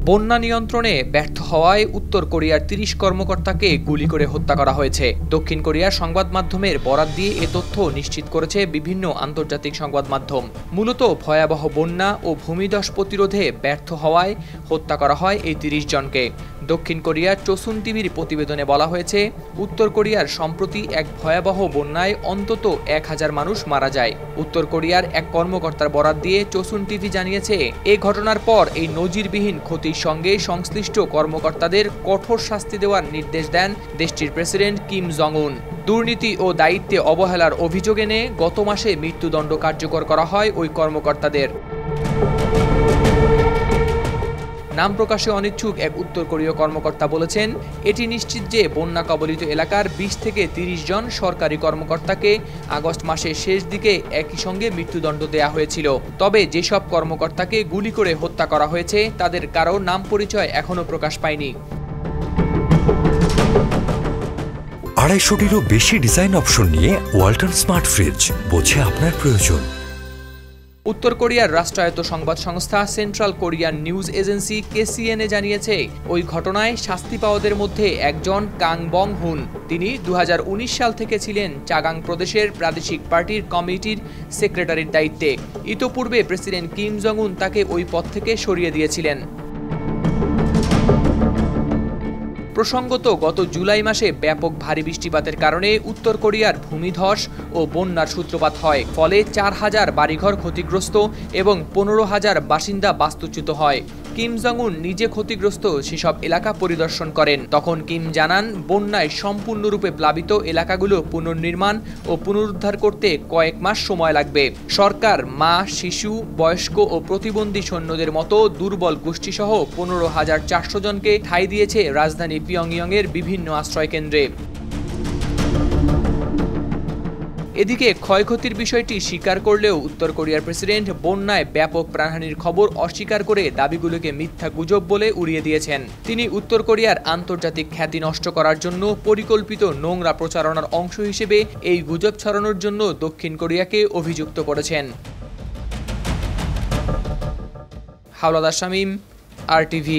বন্যা নিয়ন্ত্রণে ব্যর্থ হওয়ায় উত্তর কোরিয়ার ৩০ কর্মকর্তাকে গুলি করে হত্যা করা হয়েছে। দক্ষিণ কোরিয়ার সংবাদ মাধ্যমের বরাত দিয়ে এ তথ্য নিশ্চিত করেছে বিভিন্ন আন্তর্জাতিক সংবাদ মাধ্যম। মূলত ভয়াবহ বন্যা ও ভূমিধস প্রতিরোধে ব্যর্থ হওয়ায় হত্যা করা হয় এই ৩০ জনকে। দক্ষিণ কোরিয়ার চোসুন টিভির প্রতিবেদনে বলা হয়েছে, উত্তর কোরিয়ার সম্প্রতি এক ভয়াবহ বন্যায় অন্তত ১,০০০ মানুষ মারা যায়। উত্তর কোরিয়ার এক কর্মকর্তার বরাত দিয়ে চোসুন টিভি জানিয়েছে, এ ঘটনার পর এই নজিরবিহীন ক্ষতির সঙ্গে সংশ্লিষ্ট কর্মকর্তাদের কঠোর শাস্তি দেওয়ার নির্দেশ দেন দেশটির প্রেসিডেন্ট কিম জং উন। দুর্নীতি ও দায়িত্বে অবহেলার অভিযোগ এনে গত মাসে মৃত্যুদণ্ড কার্যকর করা হয় ওই কর্মকর্তাদের। নাম প্রকাশে অনিচ্ছুক এক উত্তর কোরীয় কর্মকর্তা বলেছেন, এটি নিশ্চিত যে বন্যা কবলিত এলাকার ২০ থেকে ৩০ জন সরকারি কর্মকর্তাকে আগস্ট মাসের শেষ দিকে একই সঙ্গে মৃত্যুদণ্ড দেয়া হয়েছিল। তবে যেসব কর্মকর্তাকে গুলি করে হত্যা করা হয়েছে তাদের কারো নাম পরিচয় এখনও প্রকাশ পায়নি। ২৫০টিরও বেশি ডিজাইন অপশন নিয়ে ওয়ালটন স্মার্ট ফ্রিজ, বোঝে আপনার প্রয়োজন। উত্তর কোরিয়ার রাষ্ট্রায়ত্ত সংবাদ সংস্থা central Korean news agency KCNA জানিয়েছে, ওই ঘটনায় শাস্তি পাওয়াদের মধ্যে একজন কাং বং হুন। তিনি ২০১৯ সাল থেকে ছিলেন চাগাং প্রদেশের প্রাদেশিক পার্টির কমিটির সেক্রেটারির দায়িত্বে। ইতোপূর্বে প্রেসিডেন্ট কিম জং উন তাকে ওই পদ থেকে সরিয়ে দিয়েছিলেন। প্রসঙ্গত, গত জুলাই মাসে ব্যাপক ভারী বৃষ্টিপাতের কারণে উত্তর কোরিয়ার ভূমিধস ও বন্যার সূত্রপাত হয়। ফলে ৪,০০০ বাড়িঘর ক্ষতিগ্রস্ত এবং ১৫,০০০ বাসিন্দা বাস্তুচ্যুত হয়। কিম জং উন নিজে ক্ষতিগ্রস্ত সেসব এলাকা পরিদর্শন করেন। তখন কিম জানান, বন্যায় সম্পূর্ণরূপে প্লাবিত এলাকাগুলো পুনর্নির্মাণ ও পুনরুদ্ধার করতে কয়েক মাস সময় লাগবে। সরকার মা, শিশু, বয়স্ক ও প্রতিবন্ধী সৈন্যদের মতো দুর্বল গোষ্ঠীসহ ১৫,৪০০ জনকে ঠাঁই দিয়েছে রাজধানী পিয়ংইয়ংয়ের বিভিন্ন আশ্রয়কেন্দ্রে। এদিকে ক্ষয়ক্ষতির বিষয়টি স্বীকার করলেও উত্তর কোরিয়ার প্রেসিডেন্ট বন্যায় ব্যাপক প্রাণহানির খবর অস্বীকার করে দাবিগুলোকে মিথ্যা গুজব বলে উড়িয়ে দিয়েছেন। তিনি উত্তর কোরিয়ার আন্তর্জাতিক খ্যাতি নষ্ট করার জন্য পরিকল্পিত নোংরা প্রচারণার অংশ হিসেবে এই গুজব ছড়ানোর জন্য দক্ষিণ কোরিয়াকে অভিযুক্ত করেছেন। হাওলাদার শামীম, RTV।